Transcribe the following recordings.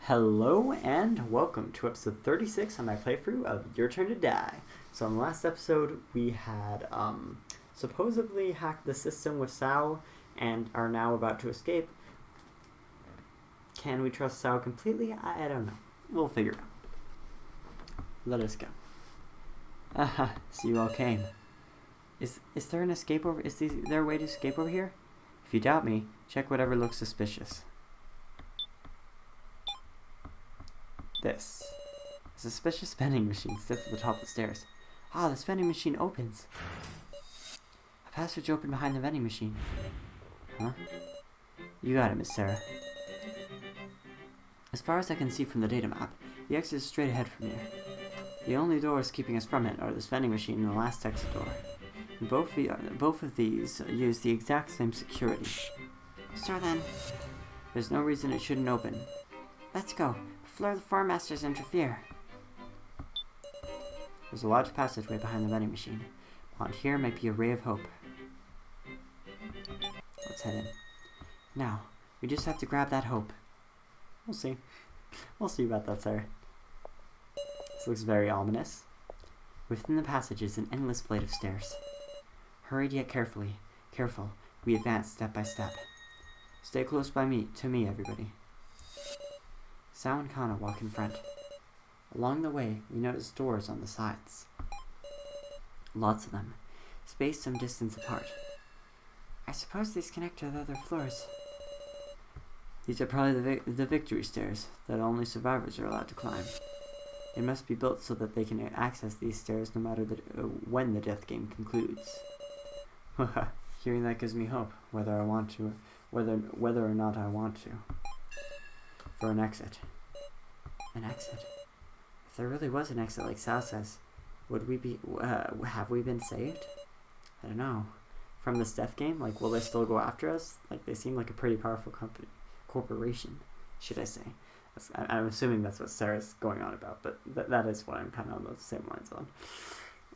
Hello and welcome to episode 36 on my playthrough of Your Turn to Die. So in the last episode we had supposedly hacked the system with Sao and are now about to escape. Can we trust Sao completely? I don't know. We'll figure it out. Let us go. Aha, so you all came. Is there an escape over? Is there a way to escape over here? If you doubt me, check whatever looks suspicious. This. A suspicious vending machine sits at the top of the stairs. Ah, this vending machine opens. A passage opened behind the vending machine. Huh? You got it, Miss Sarah. As far as I can see from the data map, the exit is straight ahead from here. The only doors keeping us from it are this vending machine and the last exit door. And both of these use the exact same security. So then, there's no reason it shouldn't open. Let's go. Before the Farm Masters interfere. There's a large passageway behind the vending machine. Beyond here might be a ray of hope. Let's head in. Now, we just have to grab that hope. We'll see. We'll see about that, sir. This looks very ominous. Within the passage is an endless flight of stairs. Hurried yet careful, we advance step by step. Stay close to me, everybody. Sao and Kana walk in front. Along the way, we notice doors on the sides. Lots of them, spaced some distance apart. I suppose these connect to the other floors. These are probably the victory stairs that only survivors are allowed to climb. They must be built so that they can access these stairs no matter when the death game concludes. Hearing that gives me hope, whether or not I want to. For an exit. An exit? If there really was an exit like Sao says, would we be, have we been saved? I don't know. From this death game, like, will they still go after us? Like, they seem like a pretty powerful corporation, should I say. I'm assuming that's what Sarah's going on about, but that is what I'm kind of on the same lines on.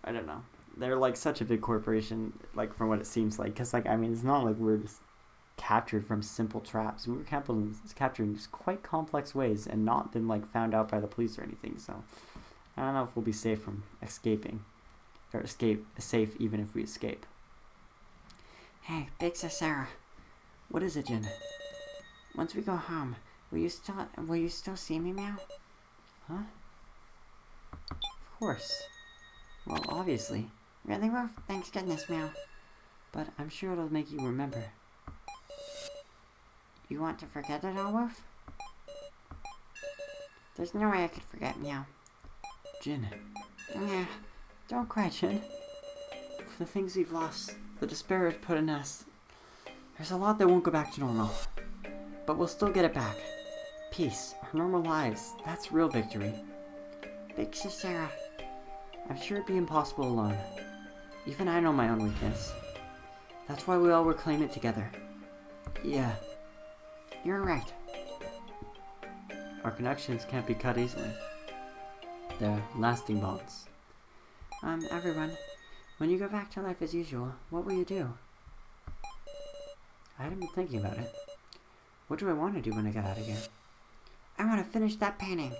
I don't know. They're, like, such a big corporation, like, from what it seems like, because, like, I mean, it's not like we're just captured from simple traps. We were captured in quite complex ways and not been like found out by the police or anything, so I don't know if we'll be safe from escaping or safe even if we escape. Hey, Big Sis Sarah. What is it, Jin? Once we go home, will you still see me, Meow? Huh? Of course. Well, obviously. Really, Wolf? Thanks goodness, Meow. But I'm sure it'll make you remember. You want to forget it all, Wolf? There's no way I could forget, Meow. Jin. Yeah, don't cry, Jin. For the things we've lost, the despair it's put in us, there's a lot that won't go back to normal. But we'll still get it back. Peace, our normal lives, that's real victory. Big Sis Sarah. I'm sure it'd be impossible alone. Even I know my own weakness. That's why we all reclaim it together. Yeah. You're right. Our connections can't be cut easily. They're lasting bonds. Everyone, when you go back to life as usual, what will you do? I hadn't been thinking about it. What do I want to do when I get out of here? I want to finish that painting.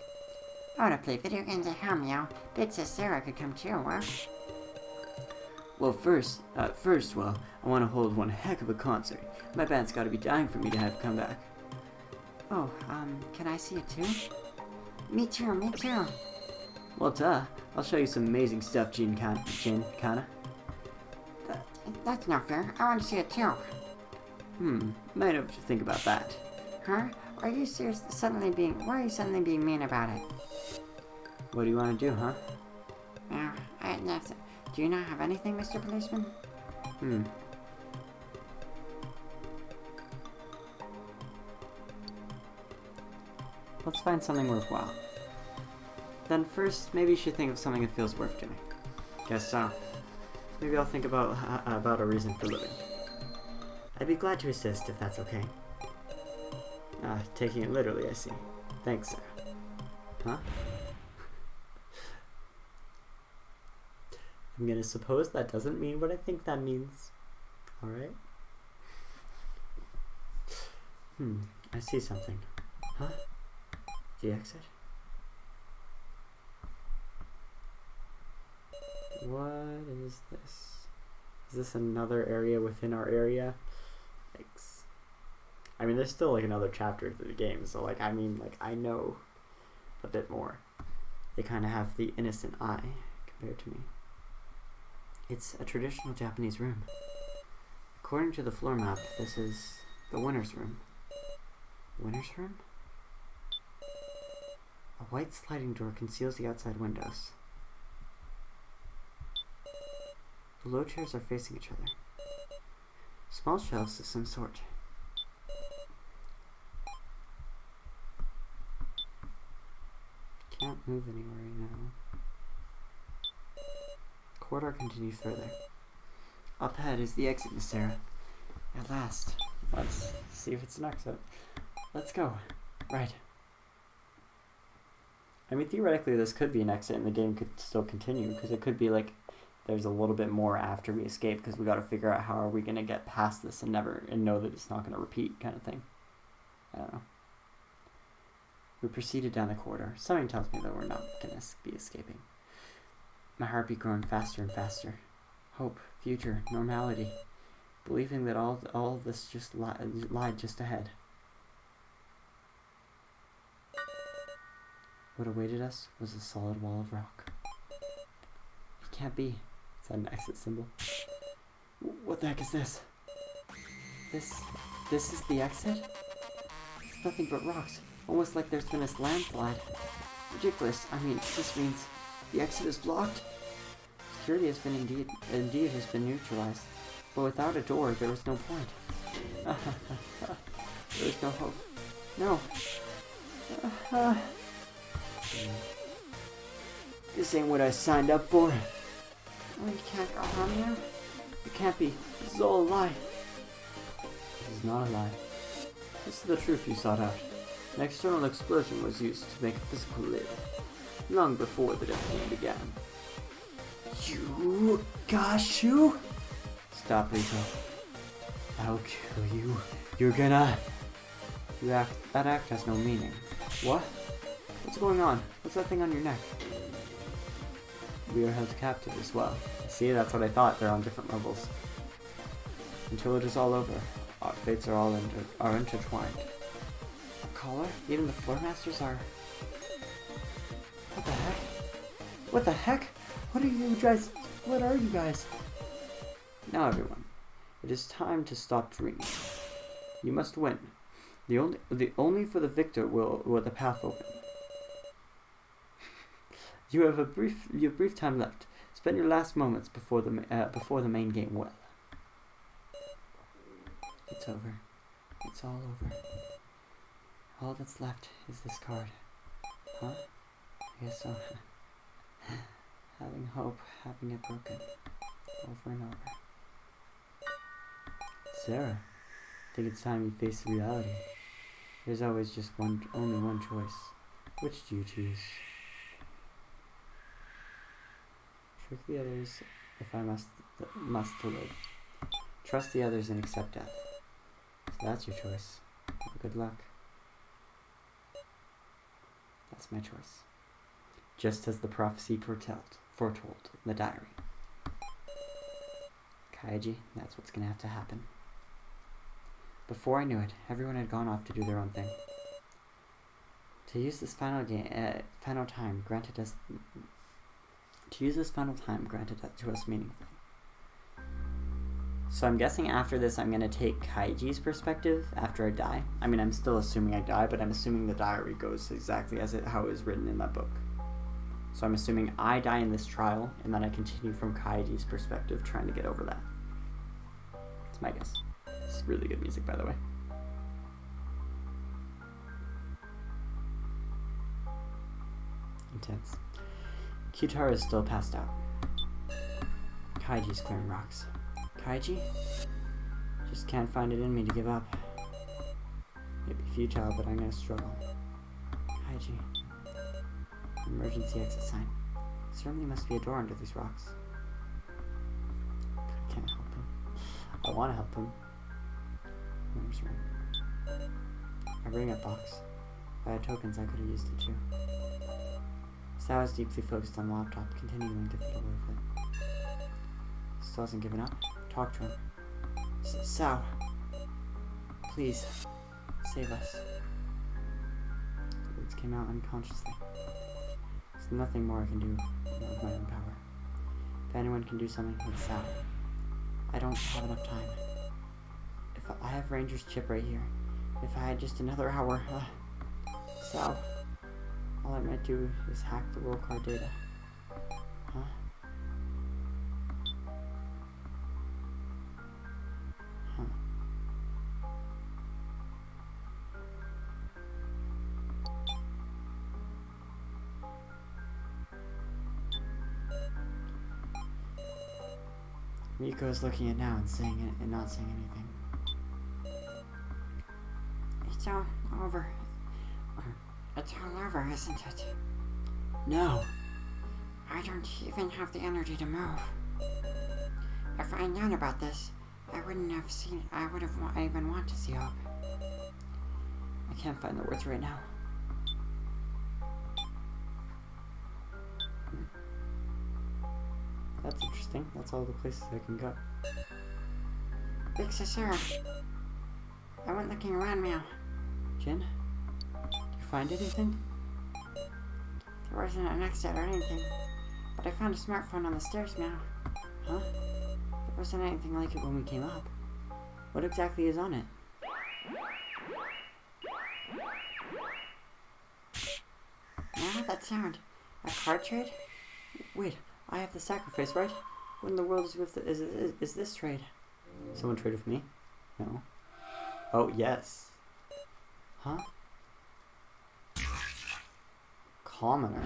I want to play video games at home, Meow. Big Sis Sarah could come too, Well, first, I want to hold one heck of a concert. My band's got to be dying for me to have come back. Oh, can I see it too? Me too. Well, duh. I'll show you some amazing stuff, Jin Kana. That's not fair. I want to see it too. Might have to think about that. Huh? Are you suddenly being mean about it? What do you want to do, huh? Do you not have anything, Mr. Policeman? Let's find something worthwhile. Then first, maybe you should think of something that feels worth doing. Guess so. Maybe I'll think about a reason for living. I'd be glad to assist if that's okay. Taking it literally, I see. Thanks, Sarah. Huh? I'm gonna suppose that doesn't mean what I think that means. Alright? I see something. Huh? The exit? What is this? Is this another area within our area? Yikes. I mean, there's still like another chapter to the game, so like, I mean, like, I know a bit more. They kind of have the innocent eye compared to me. It's a traditional Japanese room. According to the floor map, this is the winner's room. Winner's room? A white sliding door conceals the outside windows. The low chairs are facing each other. Small shelves of some sort. Can't move anywhere right now. Corridor continues further. Up ahead is the exit, Miss Sarah. At last. Let's see if it's an exit. Let's go. Right. I mean, theoretically, this could be an exit and the game could still continue, because it could be like there's a little bit more after we escape, because we got to figure out how are we going to get past this and know that it's not going to repeat, kind of thing. I don't know. We proceeded down the corridor. Something tells me that we're not going to be escaping. My heartbeat growing faster and faster. Hope, future, normality. Believing that all of this just lied just ahead. What awaited us was a solid wall of rock. It can't be. Is that an exit symbol? What the heck is this? This is the exit? It's nothing but rocks. Almost like there's been a landslide. Ridiculous. I mean, this means the exit is blocked. Security has been indeed has been neutralized. But without a door, there was no point. There was no hope. No. This ain't what I signed up for. Oh, you can't go home now? It can't be. This is all a lie. This is not a lie. This is the truth you sought out. An external explosion was used to make a physical lid, long before the death began. You, Gashu? Stop, Rico. I'll kill you. You're gonna... That act has no meaning. What? What's going on? What's that thing on your neck? We are held captive as well. See, that's what I thought. They're on different levels. Until it is all over, our fates are all intertwined. A collar? Even the floor masters are... What the heck? What the heck? What are you guys? What are you guys? Now everyone, it is time to stop dreaming. You must win. The only for the victor will the path open. You have brief time left. Spend your last moments before the main game well. It's over. It's all over. All that's left is this card. Huh? I guess so. Having hope, having it broken. Over and over. Sarah, I think it's time you face the reality. There's always just only one choice. Which do you choose? Trick the others if I must to live. Trust the others and accept death. So that's your choice. Good luck. That's my choice. Just as the prophecy foretold in the diary. Kaiji, that's what's gonna have to happen. Before I knew it, everyone had gone off to do their own thing. To use this final time granted to us meaningfully. So I'm guessing after this I'm going to take Kaiji's perspective after I die. I mean, I'm still assuming I die, but I'm assuming the diary goes exactly how it was written in that book. So I'm assuming I die in this trial, and then I continue from Kaiji's perspective, trying to get over that. That's my guess. It's really good music, by the way. Intense. Kyutaro is still passed out. Kaiji's clearing rocks. Kaiji? Just can't find it in me to give up. Maybe futile, but I'm gonna struggle. Kaiji. Emergency exit sign. Certainly must be a door under these rocks. I can't help him. I want to help him. Winner's room. I bring a box. I had tokens, I could have used it too. Sal is deeply focused on the laptop, continuing to fiddle with it. Still hasn't given up. Talk to him. Sal, please, save us. The words came out unconsciously. There's nothing more I can do with my own power. If anyone can do something, it's Sal. I don't have enough time. If I have Ranger's chip right here. If I had just another hour, Sal, all I might do is hack the roll card data. Huh? Huh. Miko is looking at now and saying it and not saying anything. It's all over. It's all over, isn't it? No. I don't even have the energy to move. If I'd known about this, I wouldn't have seen. I would have even want to see Hope. I can't find the words right now. That's interesting. That's all the places I can go. Big Sister. I went looking around, Meow. Jin? Did you find anything? There wasn't an exit or anything. But I found a smartphone on the stairs, Meow. Huh? There wasn't anything like it when we came up. What exactly is on it? Yeah, that sound. A card trade? Wait, I have the sacrifice, right? What in the world is this trade? Someone traded with me? No. Oh, yes. Huh? Commoner.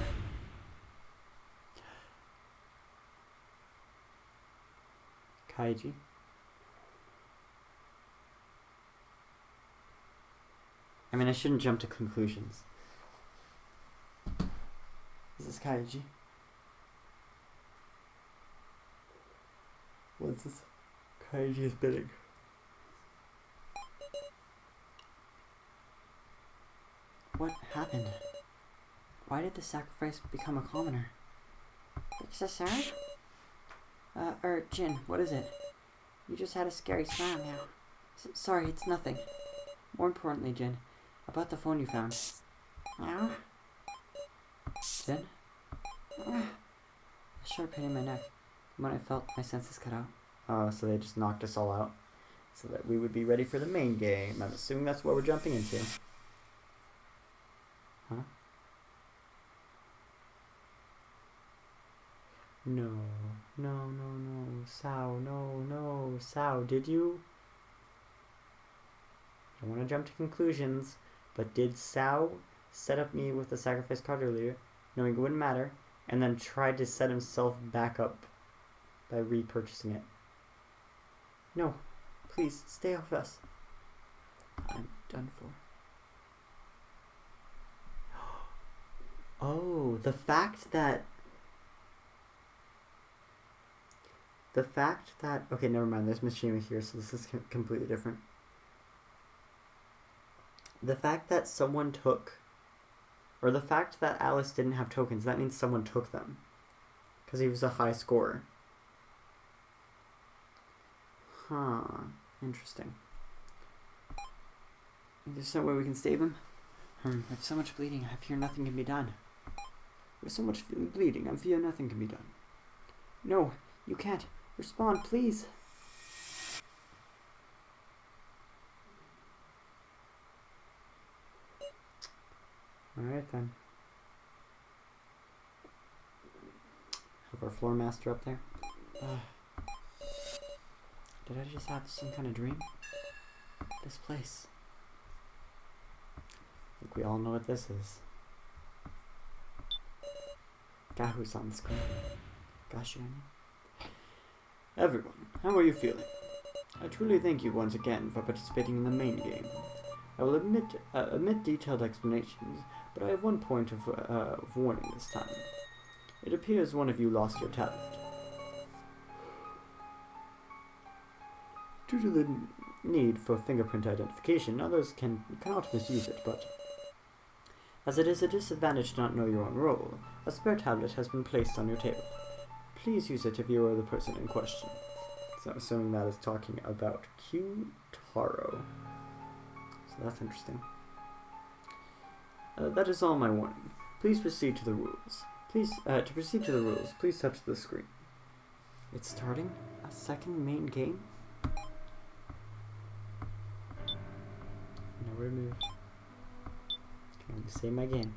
Kaiji. I mean, I shouldn't jump to conclusions. Is this Kaiji? What's this? Kaiji is bidding. What happened? Why did the sacrifice become a commoner? It's a sir? Jin, what is it? You just had a scary smile now. Sorry, it's nothing. More importantly, Jin, about the phone you found. Now? Jin? A sharp pain in my neck. When I felt my senses cut out. Oh, so they just knocked us all out. So that we would be ready for the main game. I'm assuming that's what we're jumping into. Huh? No. No, no, no. Sao, no. Sao, did you? I don't want to jump to conclusions, but did Sao set up me with the sacrifice card earlier, knowing it wouldn't matter, and then tried to set himself back up by repurchasing it? No. Please, stay off us. I'm done for. Oh, the fact that... Okay, never mind. There's Mishima here, so this is completely different. The fact that someone took... Or the fact that Alice didn't have tokens, that means someone took them. Because he was a high scorer. Huh. Interesting. There's some way we can save him? I have so much bleeding, I fear nothing can be done. With so much bleeding, I fear nothing can be done. No, you can't. Respond, please. Alright then. Have our floor master up there. Did I just have some kind of dream? This place. I think we all know what this is. Gahu's on the screen. Gosh, everyone, how are you feeling? I truly thank you once again for participating in the main game. I will omit detailed explanations, but I have one point of warning this time. It appears one of you lost your tablet. Due to the need for fingerprint identification, others cannot misuse it, but As it is a disadvantage to not know your own role, a spare tablet has been placed on your table. Please use it if you are the person in question. So I'm assuming that is talking about Q-Taro. So that's interesting. That is all my warning. Please proceed to the rules. To proceed to the rules, please touch the screen. It's starting a second main game. Nowhere to move. Can save my game.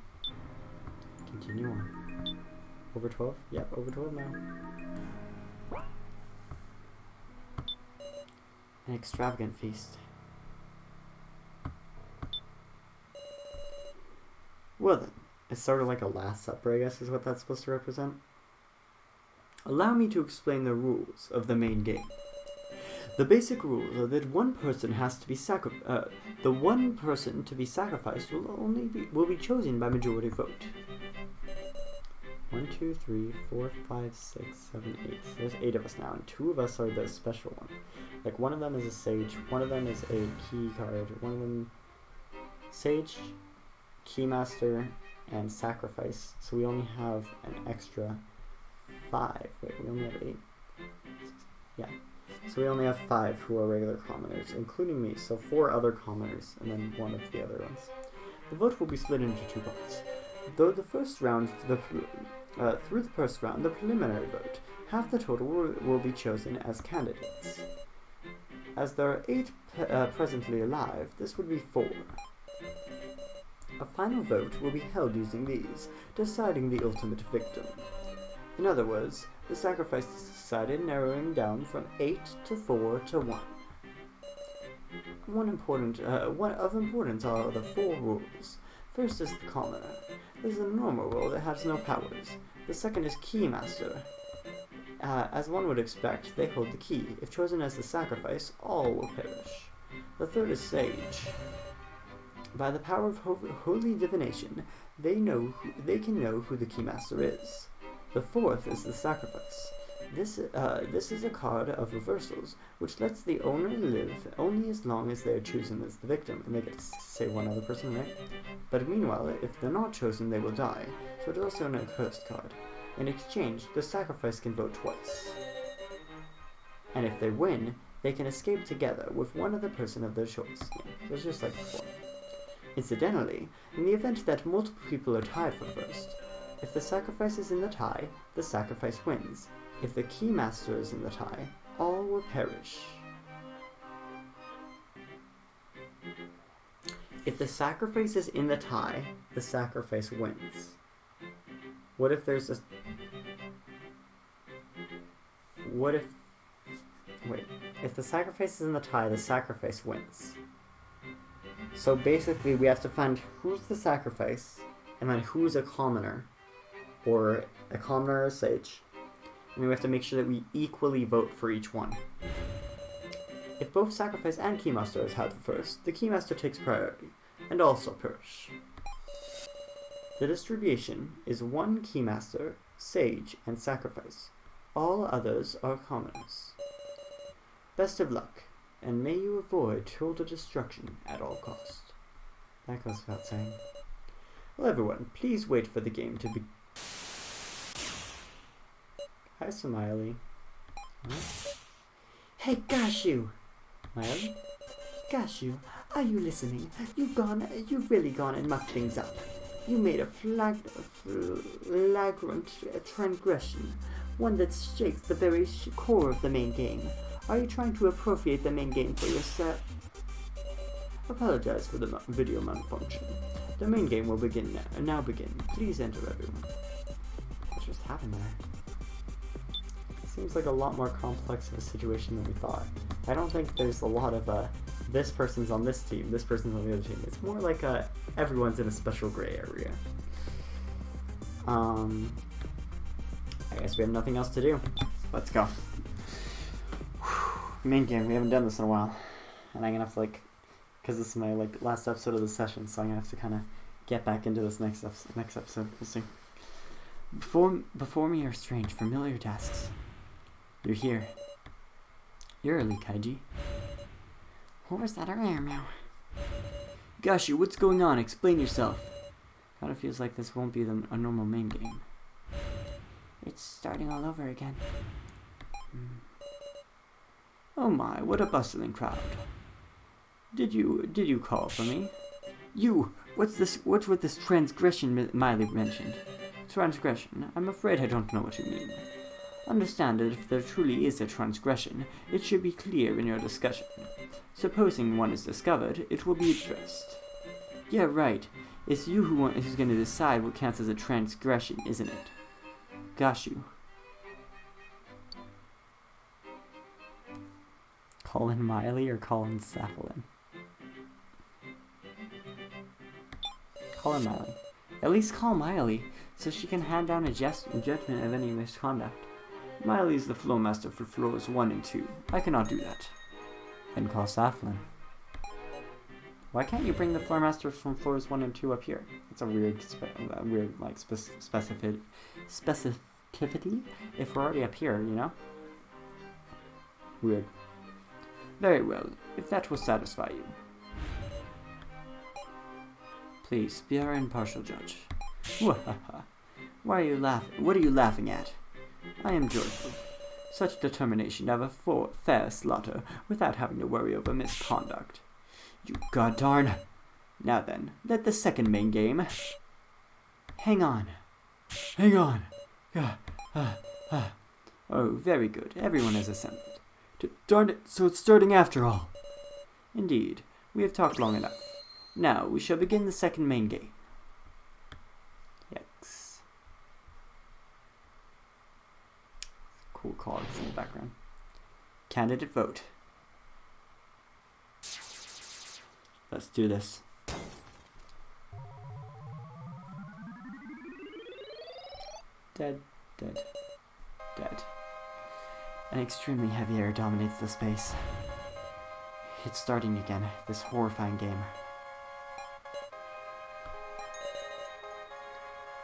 Continue on. Over 12? Yep, over 12 now. An extravagant feast. Well then, it's sort of like a Last Supper, I guess, is what that's supposed to represent. Allow me to explain the rules of the main game. The basic rules are that one person has to be the one person to be sacrificed will be chosen by majority vote. 1, 2, 3, 4, 5, 6, 7, 8. So there's 8 of us now, and 2 of us are the special one. Like, one of them is a sage, one of them is a key card, one of them sage, keymaster, and sacrifice. So we only have an extra 5. Wait, we only have 8? Yeah. So we only have 5 who are regular commoners, including me, so 4 other commoners, and then 1 of the other ones. The vote will be split into 2 parts. Through the first round, the preliminary vote, half the total will be chosen as candidates. As there are 8 presently alive, this would be 4. A final vote will be held using these, deciding the ultimate victim. In other words, the sacrifice is decided, narrowing down from 8 to 4 to 1. One of importance are the 4 rules. First is the commoner. This is a normal role that has no powers. The second is keymaster. As one would expect, they hold the key. If chosen as the sacrifice, all will perish. The third is sage. By the power of holy divination, they can know who the keymaster is. The fourth is the sacrifice. This is a card of reversals, which lets the owner live only as long as they are chosen as the victim, and they get to say one other person, right? But meanwhile, if they're not chosen, they will die, so it is also an accursed card. In exchange, the sacrifice can vote twice. And if they win, they can escape together with one other person of their choice. Yeah, so it's just like before. Incidentally, in the event that multiple people are tied for first, if the sacrifice is in the tie, the sacrifice wins. If the keymaster is in the tie, all will perish. If the sacrifice is in the tie, the sacrifice wins. What if there's a... What if... Wait. If the sacrifice is in the tie, the sacrifice wins. So basically, we have to find who's the sacrifice, and then who's a commoner, or a commoner or a sage. And we have to make sure that we equally vote for each one. If both sacrifice and keymaster is held first, the keymaster takes priority, and also perish. The distribution is 1 keymaster, sage, and sacrifice. All others are commoners. Best of luck, and may you avoid total destruction at all cost. That goes without saying. Well, everyone, please wait for the game to begin. Hi, Smiley. Huh? Hey, Gashu! Smiley? Gashu, are you listening? You've really gone and mucked things up. You made a flagrant transgression, one that shakes the very core of the main game. Are you trying to appropriate the main game for yourself? Apologize for the video malfunction. The main game will begin now. Please enter, everyone. What just happened there? Seems like a lot more complex of a situation than we thought. I don't think there's a lot of this person's on this team, this person's on the other team. It's more like everyone's in a special gray area. I guess we have nothing else to do. Let's go. Main game, we haven't done this in a while. And I'm gonna have to because this is my last episode of the session, so I'm gonna have to kind of get back into this next episode. We'll see. Before me are strange, familiar tasks. You're here. You're early, Kaiji. What was that earlier, Meow? Gashu, what's going on? Explain yourself. Kind of feels like this won't be a normal main game. It's starting all over again. Oh my, what a bustling crowd. Did you call for me? You! What's with this transgression Miley mentioned? Transgression? I'm afraid I don't know what you mean. Understand that if there truly is a transgression, it should be clear in your discussion. Supposing one is discovered, it will be addressed. Yeah, right. It's you who's going to decide what counts as a transgression, isn't it? Gosh, you. Colin Miley or Colin Saffelin? Colin Miley. At least call Miley, so she can hand down a judgment of any misconduct. Miley is the flowmaster for floors 1 and 2. I cannot do that. Then call Saffelin. Why can't you bring the floormasters from floors 1 and 2 up here? It's a weird specificity if we're already up here, you know? Weird. Very well, if that will satisfy you. Please, be our impartial judge. Why are you laughing? What are you laughing at? I am joyful. Such determination to have a fair slaughter without having to worry over misconduct. You goddarn. Now then, let the second main game. Hang on. Oh, very good. Everyone has assembled. Darn it, so it's starting after all. Indeed, we have talked long enough. Now, we shall begin the second main game. Yikes. Cool cogs in the background. Candidate vote. Let's do this. Dead. An extremely heavy air dominates the space. It's starting again, this horrifying game.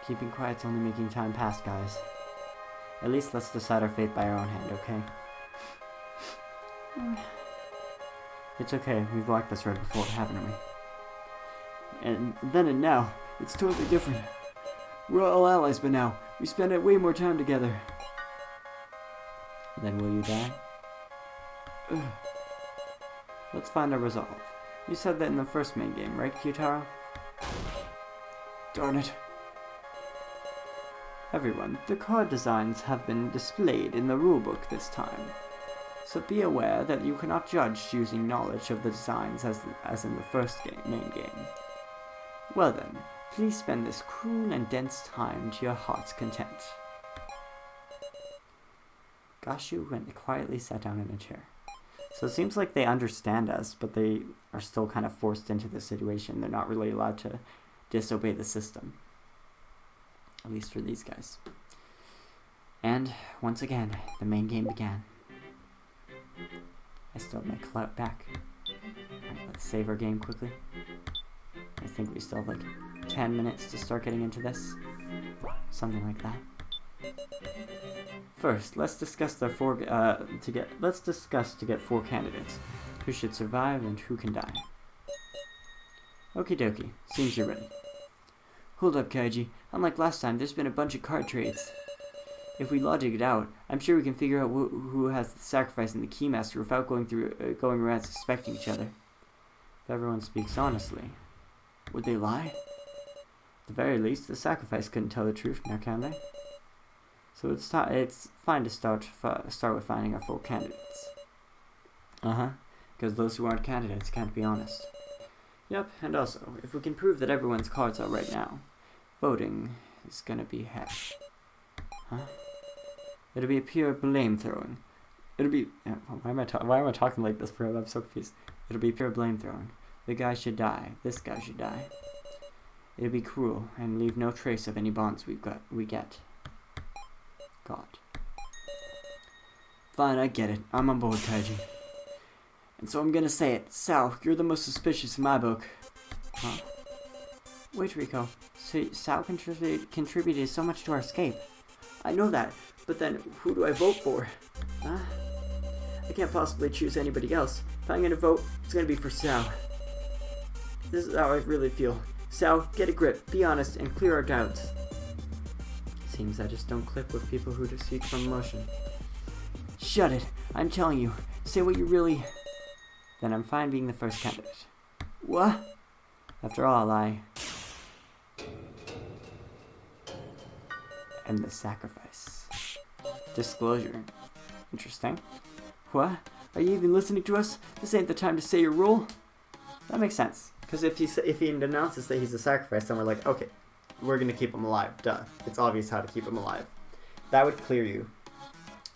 Keeping quiet's only making time pass, guys. At least let's decide our fate by our own hand, okay? It's okay, we've walked this road before, haven't we? And then and now, it's totally different. We're all allies by now. We spend way more time together. Then will you die? Ugh. Let's find our resolve. You said that in the first main game, right, Kyutaro? Darn it. Everyone, the card designs have been displayed in the rulebook this time. So be aware that you cannot judge using knowledge of the designs as in the first main game. Well then, please spend this cruel and dense time to your heart's content. Gashu quietly sat down in a chair. So it seems like they understand us, but they are still kind of forced into this situation. They're not really allowed to disobey the system. At least for these guys. And, once again, the main game began. I still have my clout back. Alright, let's save our game quickly. I think we still have like 10 minutes to start getting into this. Something like that. First, let's discuss to get 4 candidates. Who should survive and who can die. Okie dokie, seems you're ready. Hold up, Kaiji. Unlike last time, there's been a bunch of card trades. If we logic it out, I'm sure we can figure out who has the sacrifice and the keymaster without going around suspecting each other. If everyone speaks honestly, would they lie? At the very least, the sacrifice couldn't tell the truth, now can they? So it's fine to start with finding our 4 candidates. Because those who aren't candidates can't be honest. Yep, and also, if we can prove that everyone's cards are right now, voting is gonna be heck. It'll be a pure blame throwing. It'll be why am I talking like this, bro? I'm so confused. It'll be pure blame throwing. The guy should die. This guy should die. It'll be cruel and leave no trace of any bonds we get. God. Fine, I get it. I'm on board, Kaiji. And so I'm gonna say it. Sal, you're the most suspicious in my book. Huh? Wait, Rico. So Sal contributed so much to our escape. I know that, but then who do I vote for? Huh? I can't possibly choose anybody else. If I'm gonna vote, it's gonna be for Sal. This is how I really feel. So, get a grip, be honest, and clear our doubts. Seems I just don't click with people who just seek from emotion. Shut it. I'm telling you. Say what you really... Then I'm fine being the first candidate. What? After all, I... am the sacrifice. Disclosure. Interesting. What? Are you even listening to us? This ain't the time to say your rule. That makes sense. Because if he announces that he's a sacrifice, then we're like, okay, we're going to keep him alive. Duh. It's obvious how to keep him alive. That would clear you.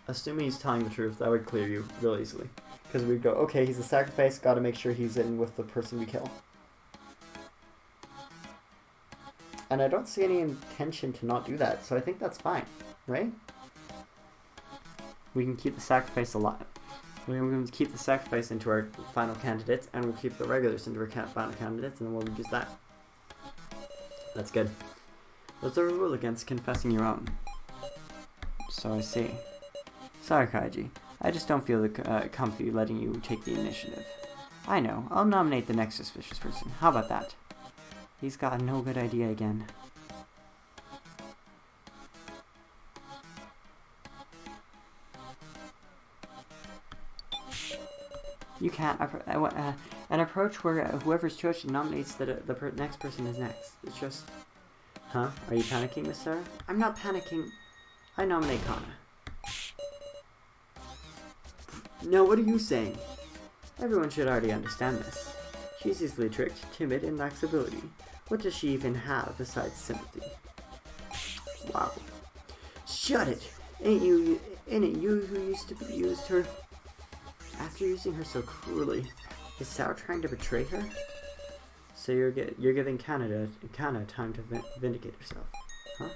Assuming he's telling the truth, that would clear you real easily. Because we'd go, okay, he's a sacrifice, gotta make sure he's in with the person we kill. And I don't see any intention to not do that, so I think that's fine, right? We can keep the sacrifice alive. We're going to keep the sacrifice into our final candidates, and we'll keep the regulars into our final candidates, and then we'll reduce that. That's good. There's a rule against confessing your own. So I see. Sorry, Kaiji. I just don't feel comfy letting you take the initiative. I know. I'll nominate the next suspicious person. How about that? He's got no good idea again. You can't. An approach where whoever's chosen nominates the next person is next. It's just... Huh? Are you panicking, Miss Sarah? I'm not panicking. I nominate Kana. No, what are you saying? Everyone should already understand this. She's easily tricked, timid, and lacks ability. What does she even have besides sympathy? Wow. Shut it! Ain't it you who used her? After using her so cruelly, is Sao trying to betray her? So you're giving Kana time to vindicate herself, huh?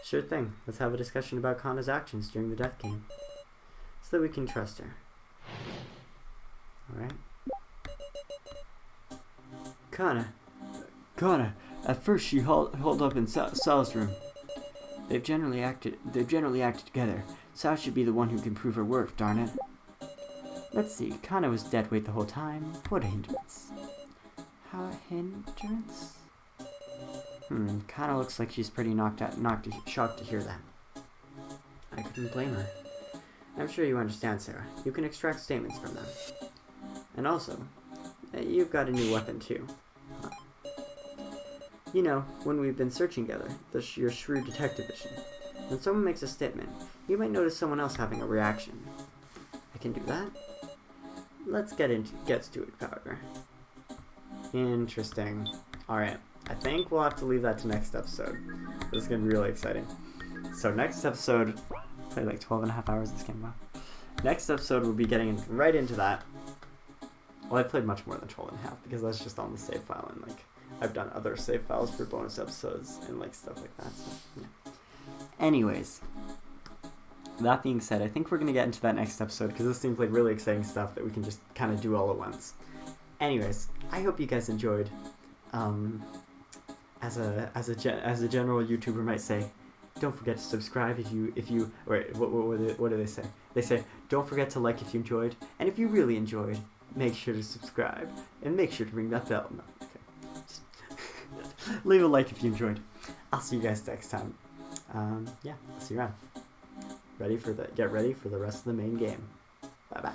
Sure thing. Let's have a discussion about Kana's actions during the death game, so that we can trust her. Alright. Kana. At first she holed up in Sal's room. They've generally acted together. Sal should be the one who can prove her worth, darn it. Let's see, Kana was dead weight the whole time. What a hindrance. How a hindrance? Kana looks like she's pretty shocked to hear that. I couldn't blame her. I'm sure you understand, Sarah. You can extract statements from them. And also, you've got a new weapon too. Huh. You know, when we've been searching together, your shrewd detective vision. When someone makes a statement, you might notice someone else having a reaction. I can do that? Let's get to it, Powder. Interesting. Alright, I think we'll have to leave that to next episode. This is going to be really exciting. So next episode, probably like 12 and a half hours this came out. Next episode we'll be getting right into that. Well, I played much more than 12 and a half because that's just on the save file, and like I've done other save files for bonus episodes and like stuff like that. So, yeah. Anyways, that being said, I think we're going to get into that next episode because this seems like really exciting stuff that we can just kind of do all at once. Anyways, I hope you guys enjoyed. As a general YouTuber might say, don't forget to subscribe if you wait, what do they say? They say don't forget to like if you enjoyed, and if you really enjoyed, make sure to subscribe and make sure to ring that bell. No, okay. Leave a like if you enjoyed. I'll see you guys next time. Yeah, I'll see you around. Get ready for the rest of the main game. Bye bye.